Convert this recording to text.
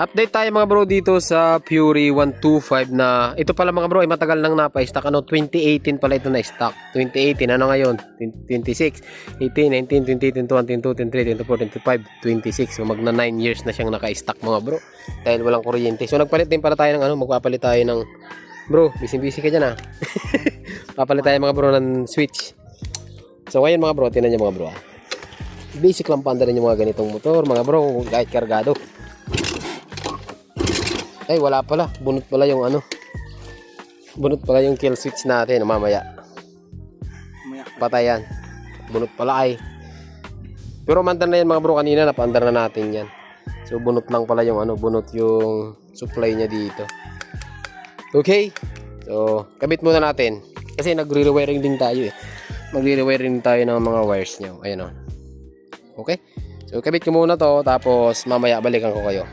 Update tayo mga bro dito sa Fury 125 na ito pala mga bro ay matagal nang napa-stock. 2018 pala ito na stock. 2018 ano ngayon? 26, 18, 19, 20, 21, 22, 23, 24, 25, 26. So magna 9 years na siyang naka-stock mga bro. Dahil walang kuryente. So nagpalit din pala tayo ng magpapalit tayo ng bro, busy ka dyan papalit tayo mga bro ng switch. So ngayon mga bro, tingnan niyo mga bro. Basic lang panda rin yung mga ganitong motor mga bro kahit kargado. Ay wala pala, bunot pala yung bunot pala yung kill switch natin mamaya. Patayan. Bunot pala ay. Pero mandar na yan mga bro, kanina napaandar na natin yan. So bunot lang pala yung bunot yung supply niya dito. Okay. So kabit muna natin kasi nagre-rewiring din tayo Magre-rewiring tayo ng mga wires niyo. Ayun Okay. So kabit ko muna to tapos mamaya balikan ko kayo.